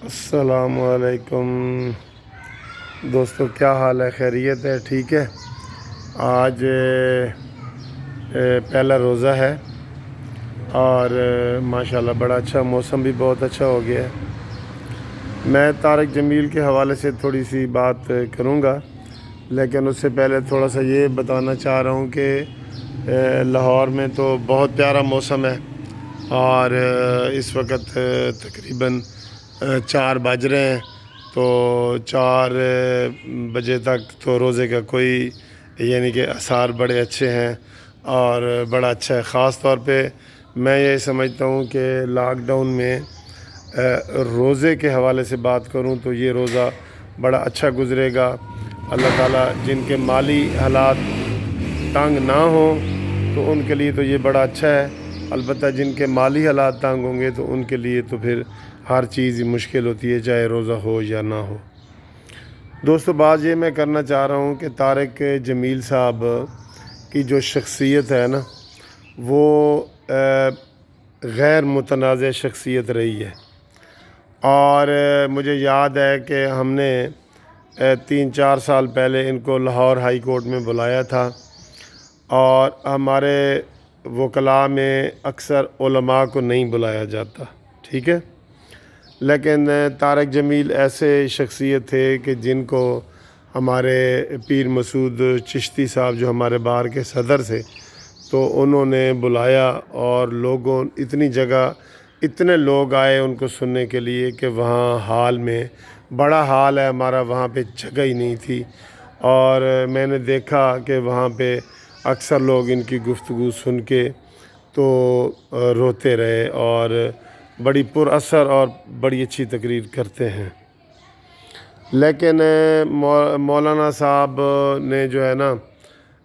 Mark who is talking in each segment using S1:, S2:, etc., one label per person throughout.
S1: السلام علیکم دوستو، کیا حال ہے؟ خیریت ہے؟ ٹھیک ہے۔ آج پہلا روزہ ہے اور ماشاءاللہ بڑا اچھا موسم بھی بہت اچھا ہو گیا ہے۔ میں طارق جمیل کے حوالے سے تھوڑی سی بات کروں گا، لیکن اس سے پہلے تھوڑا سا یہ بتانا چاہ رہا ہوں کہ لاہور میں تو بہت پیارا موسم ہے اور اس وقت تقریباً 4 بج رہے ہیں، تو 4 بجے تک تو روزے کا کوئی یعنی کہ آثار بڑے اچھے ہیں اور بڑا اچھا ہے۔ خاص طور پہ میں یہ سمجھتا ہوں کہ لاک ڈاؤن میں روزے کے حوالے سے بات کروں تو یہ روزہ بڑا اچھا گزرے گا۔ اللہ تعالیٰ جن کے مالی حالات تنگ نہ ہوں تو ان کے لیے تو یہ بڑا اچھا ہے، البتہ جن کے مالی حالات تنگ ہوں گے تو ان کے لیے تو پھر ہر چیز مشکل ہوتی ہے، چاہے روزہ ہو یا نہ ہو۔ دوستو، بات یہ میں کرنا چاہ رہا ہوں کہ طارق جمیل صاحب کی جو شخصیت ہے نا، وہ غیر متنازع شخصیت رہی ہے، اور مجھے یاد ہے کہ ہم نے 3-4 سال پہلے ان کو لاہور ہائی کورٹ میں بلایا تھا، اور ہمارے وکلاء میں اکثر علماء کو نہیں بلایا جاتا، ٹھیک ہے، لیکن طارق جمیل ایسے شخصیت تھے کہ جن کو ہمارے پیر مسعود چشتی صاحب جو ہمارے بار کے صدر تھے، تو انہوں نے بلایا، اور لوگوں اتنے لوگ آئے ان کو سننے کے لیے کہ وہاں حال میں بڑا حال ہے ہمارا، وہاں پہ جگہ ہی نہیں تھی، اور میں نے دیکھا کہ وہاں پہ اکثر لوگ ان کی گفتگو سن کے تو روتے رہے، اور بڑی پر اثر اور بڑی اچھی تقریر کرتے ہیں۔ لیکن مولانا صاحب نے جو ہے نا،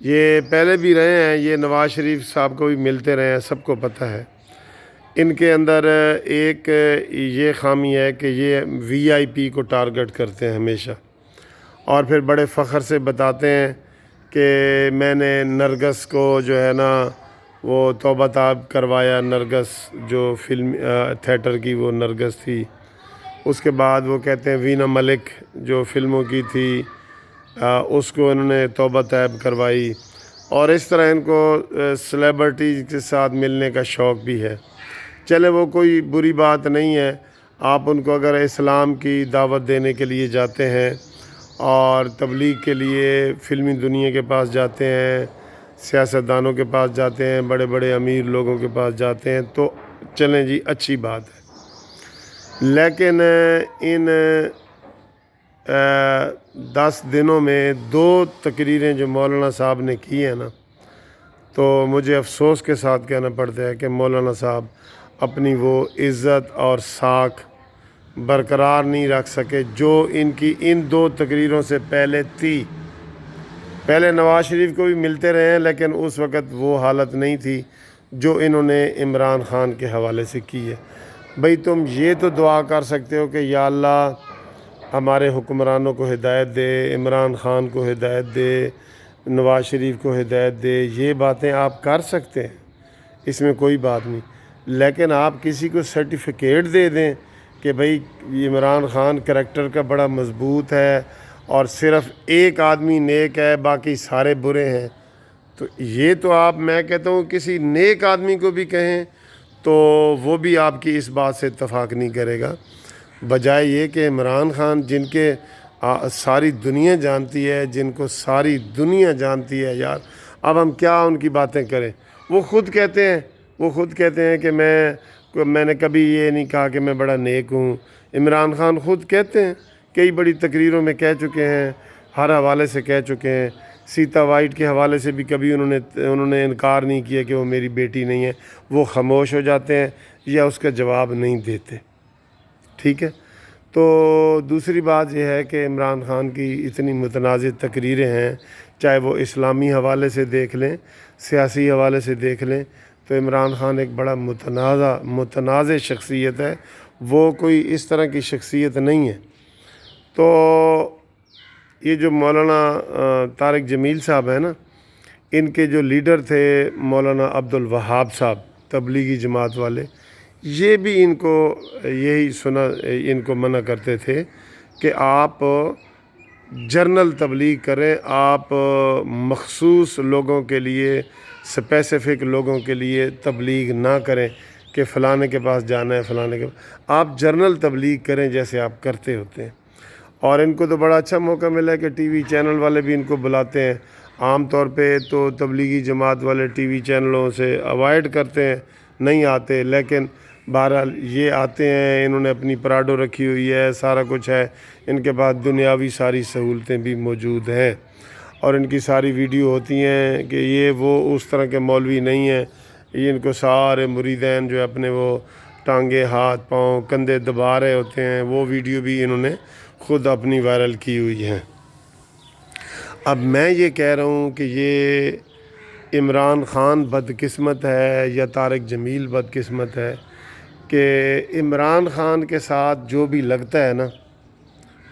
S1: یہ پہلے بھی رہے ہیں، یہ نواز شریف صاحب کو بھی ملتے رہے ہیں، سب کو پتہ ہے۔ ان کے اندر ایک یہ خامی ہے کہ یہ VIP کو ٹارگٹ کرتے ہیں ہمیشہ، اور پھر بڑے فخر سے بتاتے ہیں کہ میں نے نرگس کو جو ہے نا وہ توبہ طائب کروایا، نرگس جو فلم تھیٹر کی وہ نرگس تھی، اس کے بعد وہ کہتے ہیں وینا ملک جو فلموں کی تھی اس کو انہوں نے توبہ طائب کروائی، اور اس طرح ان کو سیلیبریٹی کے ساتھ ملنے کا شوق بھی ہے۔ چلے وہ کوئی بری بات نہیں ہے، آپ ان کو اگر اسلام کی دعوت دینے کے لیے جاتے ہیں اور تبلیغ کے لیے فلمی دنیا کے پاس جاتے ہیں، سیاستدانوں کے پاس جاتے ہیں، بڑے بڑے امیر لوگوں کے پاس جاتے ہیں تو چلیں جی، اچھی بات ہے، لیکن ان 10 دنوں میں 2 تقریریں جو مولانا صاحب نے کی ہیں نا، تو مجھے افسوس کے ساتھ کہنا پڑتا ہے کہ مولانا صاحب اپنی وہ عزت اور ساکھ برقرار نہیں رکھ سکے جو ان کی ان 2 تقریروں سے پہلے تھی۔ پہلے نواز شریف کو بھی ملتے رہے ہیں، لیکن اس وقت وہ حالت نہیں تھی جو انہوں نے عمران خان کے حوالے سے کی ہے۔ بھئی تم یہ تو دعا کر سکتے ہو کہ یا اللہ ہمارے حکمرانوں کو ہدایت دے، عمران خان کو ہدایت دے، نواز شریف کو ہدایت دے، یہ باتیں آپ کر سکتے ہیں، اس میں کوئی بات نہیں، لیکن آپ کسی کو سرٹیفکیٹ دے دیں کہ بھئی عمران خان کریکٹر کا بڑا مضبوط ہے اور صرف ایک آدمی نیک ہے باقی سارے برے ہیں، تو یہ تو آپ، میں کہتا ہوں کسی نیک آدمی کو بھی کہیں تو وہ بھی آپ کی اس بات سے اتفاق نہیں کرے گا، بجائے یہ کہ عمران خان جن کے ساری دنیا جانتی ہے، جن کو ساری دنیا جانتی ہے، یار اب ہم کیا ان کی باتیں کریں۔ وہ خود کہتے ہیں کہ میں نے کبھی یہ نہیں کہا کہ میں بڑا نیک ہوں۔ عمران خان خود کہتے ہیں، کئی بڑی تقریروں میں کہہ چکے ہیں، ہر حوالے سے کہہ چکے ہیں، سیتا وائٹ کے حوالے سے بھی کبھی انہوں نے انکار نہیں کیا کہ وہ میری بیٹی نہیں ہے، وہ خاموش ہو جاتے ہیں یا اس کا جواب نہیں دیتے، ٹھیک ہے۔ تو دوسری بات یہ ہے کہ عمران خان کی اتنی متنازع تقریریں ہیں، چاہے وہ اسلامی حوالے سے دیکھ لیں، سیاسی حوالے سے دیکھ لیں، تو عمران خان ایک بڑا متنازع شخصیت ہے، وہ کوئی اس طرح کی شخصیت نہیں ہے۔ تو یہ جو مولانا طارق جمیل صاحب ہیں نا، ان کے جو لیڈر تھے مولانا عبدالوہاب صاحب تبلیغی جماعت والے، یہ بھی ان کو یہی ان کو منع کرتے تھے کہ آپ جرنل تبلیغ کریں، آپ مخصوص لوگوں کے لیے، اسپیسیفک لوگوں کے لیے تبلیغ نہ کریں کہ فلانے کے پاس جانا ہے، فلانے کے آپ جرنل تبلیغ کریں جیسے آپ کرتے ہوتے ہیں۔ اور ان کو تو بڑا اچھا موقع ملا ہے کہ ٹی وی چینل والے بھی ان کو بلاتے ہیں۔ عام طور پہ تو تبلیغی جماعت والے ٹی وی چینلوں سے اوائڈ کرتے ہیں، نہیں آتے، لیکن بہرحال یہ آتے ہیں، انہوں نے اپنی پراڈو رکھی ہوئی ہے، سارا کچھ ہے، ان کے پاس دنیاوی ساری سہولتیں بھی موجود ہیں، اور ان کی ساری ویڈیو ہوتی ہیں کہ یہ وہ اس طرح کے مولوی نہیں ہیں، یہ ان کو سارے مریدین جو اپنے وہ ٹانگیں، ہاتھ، پاؤں، کندھے دبا رہے ہوتے ہیں، وہ ویڈیو بھی انہوں نے خود اپنی وائرل کی ہوئی ہیں۔ اب میں یہ کہہ رہا ہوں کہ یہ عمران خان بدقسمت ہے یا طارق جمیل بدقسمت ہے کہ عمران خان کے ساتھ جو بھی لگتا ہے نا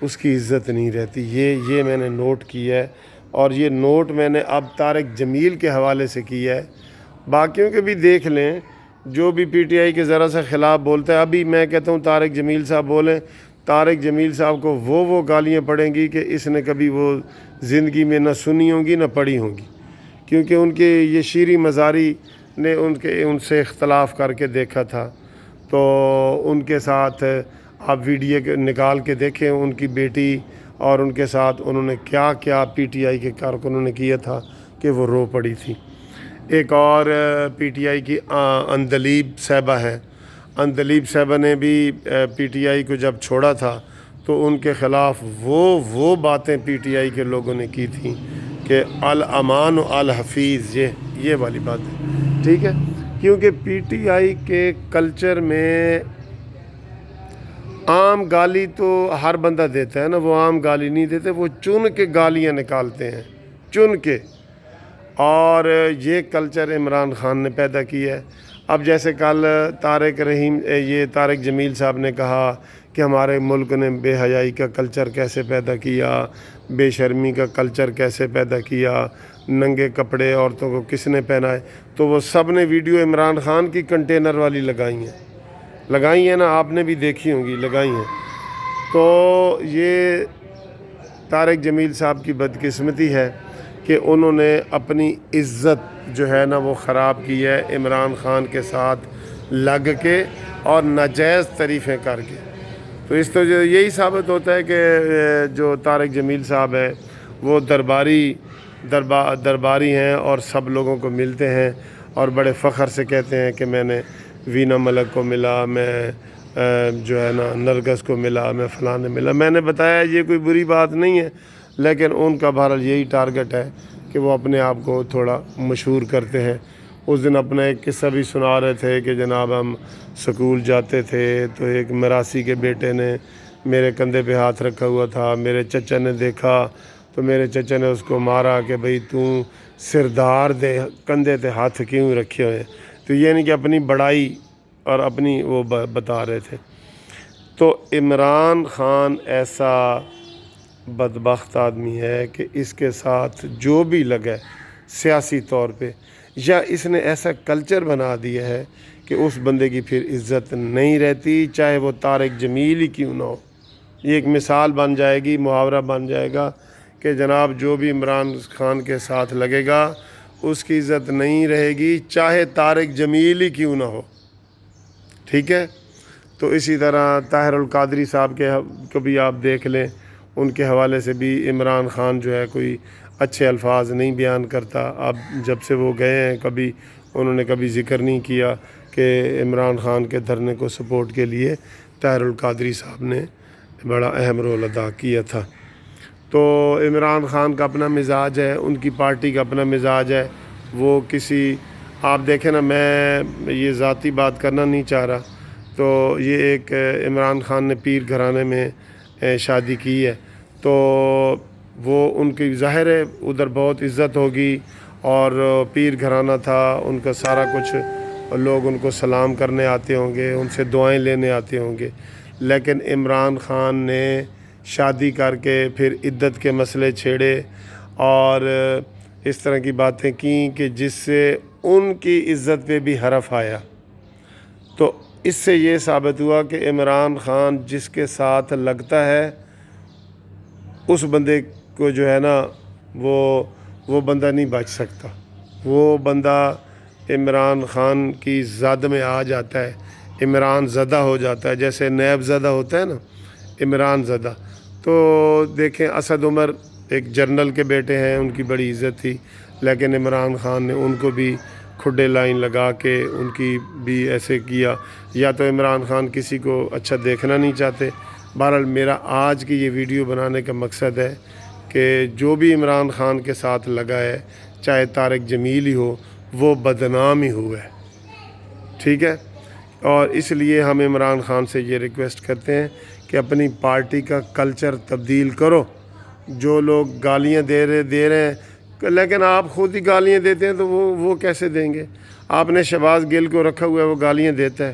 S1: اس کی عزت نہیں رہتی۔ یہ میں نے نوٹ کیا ہے، اور یہ نوٹ میں نے اب طارق جمیل کے حوالے سے کیا ہے، باقیوں کے بھی دیکھ لیں، جو بھی پی ٹی آئی کے ذرا سا خلاف بولتا ہے۔ ابھی میں کہتا ہوں طارق جمیل صاحب بولیں، طارق جمیل صاحب کو وہ گالیاں پڑیں گی کہ اس نے کبھی وہ زندگی میں نہ سنی ہوں گی نہ پڑھی ہوں گی، کیونکہ ان کے یہ شیریں مزاری نے ان سے اختلاف کر کے دیکھا تھا، تو ان کے ساتھ آپ ویڈیو نکال کے دیکھیں، ان کی بیٹی اور ان کے ساتھ انہوں نے کیا کیا پی ٹی آئی کے کارکنوں نے کیا تھا کہ وہ رو پڑی تھی۔ ایک اور پی ٹی آئی کی اندلیب صاحبہ ہے، اندلیب صاحبہ نے بھی پی ٹی آئی کو جب چھوڑا تھا تو ان کے خلاف وہ باتیں پی ٹی آئی کے لوگوں نے کی تھیں کہ الامان و الحفیظ، یہ والی بات ہے، ٹھیک ہے، کیونکہ پی ٹی آئی کے کلچر میں عام گالی تو ہر بندہ دیتا ہے نا، وہ عام گالی نہیں دیتے، وہ چن کے گالیاں نکالتے ہیں، چن کے، اور یہ کلچر عمران خان نے پیدا کیا ہے۔ اب جیسے کل طارق جمیل صاحب نے کہا کہ ہمارے ملک نے بے حیائی کا کلچر کیسے پیدا کیا، بے شرمی کا کلچر کیسے پیدا کیا، ننگے کپڑے عورتوں کو کس نے پہنائے، تو وہ سب نے ویڈیو عمران خان کی کنٹینر والی لگائی ہیں نا، آپ نے بھی دیکھی ہوں گی، لگائی ہیں۔ تو یہ طارق جمیل صاحب کی بدقسمتی ہے کہ انہوں نے اپنی عزت جو ہے نا وہ خراب کی ہے عمران خان کے ساتھ لگ کے اور ناجائز تعریفیں کر کے۔ تو اس تو یہی ثابت ہوتا ہے کہ جو طارق جمیل صاحب ہیں وہ درباری ہیں، اور سب لوگوں کو ملتے ہیں اور بڑے فخر سے کہتے ہیں کہ میں نے وینا ملک کو ملا، میں جو ہے نا نرگس کو ملا، میں فلاں ملا۔ میں نے بتایا یہ کوئی بری بات نہیں ہے، لیکن ان کا بہرحال یہی ٹارگٹ ہے کہ وہ اپنے آپ کو تھوڑا مشہور کرتے ہیں۔ اس دن اپنا ایک قصہ بھی سنا رہے تھے کہ جناب ہم سکول جاتے تھے تو ایک مراسی کے بیٹے نے میرے کندھے پہ ہاتھ رکھا ہوا تھا، میرے چچا نے دیکھا تو میرے چچا نے اس کو مارا کہ بھئی تو سردار دے کندھے تے ہاتھ کیوں رکھے ہوئے، تو یہ نہیں کہ اپنی بڑائی اور اپنی وہ بتا رہے تھے۔ تو عمران خان ایسا بدبخت آدمی ہے کہ اس کے ساتھ جو بھی لگے سیاسی طور پہ، یا اس نے ایسا کلچر بنا دیا ہے کہ اس بندے کی پھر عزت نہیں رہتی، چاہے وہ طارق جمیل ہی کیوں نہ ہو۔ یہ ایک مثال بن جائے گی، محاورہ بن جائے گا کہ جناب جو بھی عمران خان کے ساتھ لگے گا اس کی عزت نہیں رہے گی، چاہے طارق جمیل ہی کیوں نہ ہو، ٹھیک ہے۔ تو اسی طرح طاہر القادری صاحب کو بھی آپ دیکھ لیں، ان کے حوالے سے بھی عمران خان جو ہے کوئی اچھے الفاظ نہیں بیان کرتا۔ اب جب سے وہ گئے ہیں انہوں نے کبھی ذکر نہیں کیا کہ عمران خان کے دھرنے کو سپورٹ کے لیے طاہر القادری صاحب نے بڑا اہم رول ادا کیا تھا۔ تو عمران خان کا اپنا مزاج ہے، ان کی پارٹی کا اپنا مزاج ہے، وہ آپ دیکھیں نا، میں یہ ذاتی بات کرنا نہیں چاہ رہا، تو یہ ایک عمران خان نے پیر گھرانے میں شادی کی ہے، تو وہ ان کی ظاہر ہے ادھر بہت عزت ہوگی، اور پیر گھرانہ تھا، ان کا سارا کچھ، لوگ ان کو سلام کرنے آتے ہوں گے، ان سے دعائیں لینے آتے ہوں گے، لیکن عمران خان نے شادی کر کے پھر عدت کے مسئلے چھیڑے اور اس طرح کی باتیں کیں کہ جس سے ان کی عزت پہ بھی حرف آیا۔ تو اس سے یہ ثابت ہوا کہ عمران خان جس کے ساتھ لگتا ہے اس بندے کو جو ہے نا وہ بندہ نہیں بچ سکتا، وہ بندہ عمران خان کی زد میں آ جاتا ہے، عمران زدہ ہو جاتا ہے، جیسے نیب زدہ ہوتا ہے نا، عمران زدہ۔ تو دیکھیں اسد عمر ایک جنرل کے بیٹے ہیں، ان کی بڑی عزت تھی، لیکن عمران خان نے ان کو بھی کھڈے لائن لگا کے ان کی بھی ایسے کیا، یا تو عمران خان کسی کو اچھا دیکھنا نہیں چاہتے۔ بہرحال میرا آج کی یہ ویڈیو بنانے کا مقصد ہے کہ جو بھی عمران خان کے ساتھ لگا ہے، چاہے طارق جمیل ہی ہو، وہ بدنام ہی ہوا ہے، ٹھیک ہے۔ اور اس لیے ہم عمران خان سے یہ ریکویسٹ کرتے ہیں کہ اپنی پارٹی کا کلچر تبدیل کرو۔ جو لوگ گالیاں دے رہے ہیں، لیکن آپ خود ہی گالیاں دیتے ہیں تو وہ کیسے دیں گے؟ آپ نے شہباز گل کو رکھا ہوا ہے، وہ گالیاں دیتا ہے۔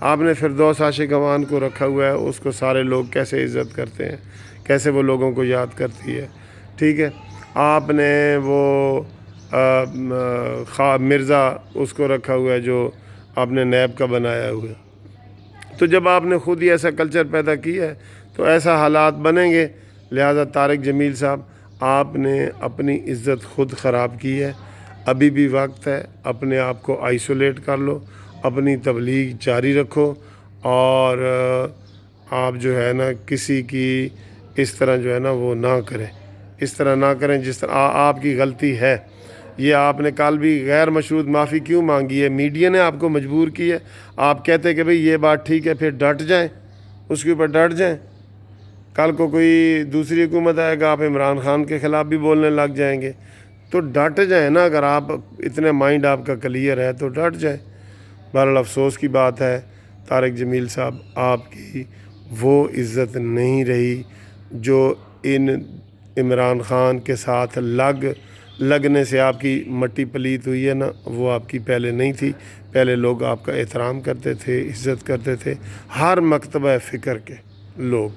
S1: آپ نے فردوس عاشق اوان کو رکھا ہوا ہے، اس کو سارے لوگ کیسے عزت کرتے ہیں، کیسے وہ لوگوں کو یاد کرتی ہے، ٹھیک ہے۔ آپ نے وہ مرزا اس کو رکھا ہوا ہے جو آپ نے نیب کا بنایا ہوا ہے۔ تو جب آپ نے خود ہی ایسا کلچر پیدا کیا ہے تو ایسا حالات بنیں گے۔ لہٰذا طارق جمیل صاحب، آپ نے اپنی عزت خود خراب کی ہے، ابھی بھی وقت ہے، اپنے آپ کو آئسولیٹ کر لو، اپنی تبلیغ جاری رکھو، اور آپ جو ہے نا کسی کی اس طرح جو ہے نا وہ نہ کریں، اس طرح نہ کریں جس طرح آپ کی غلطی ہے۔ یہ آپ نے کل بھی غیر مشروط معافی کیوں مانگی ہے؟ میڈیا نے آپ کو مجبور کی ہے۔ آپ کہتے کہ بھئی یہ بات ٹھیک ہے، پھر ڈٹ جائیں، اس کے اوپر ڈٹ جائیں۔ کل کو کوئی دوسری حکومت آئے گا، آپ عمران خان کے خلاف بھی بولنے لگ جائیں گے، تو ڈٹ جائیں نا۔ اگر آپ اتنے مائنڈ آپ کا کلیئر ہے تو ڈٹ جائیں۔ بہرحال افسوس کی بات ہے، طارق جمیل صاحب، آپ کی وہ عزت نہیں رہی جو ان عمران خان کے ساتھ لگنے سے آپ کی مٹی پلیت ہوئی ہے نا، وہ آپ کی پہلے نہیں تھی۔ پہلے لوگ آپ کا احترام کرتے تھے، عزت کرتے تھے، ہر مکتبہ فکر کے لوگ۔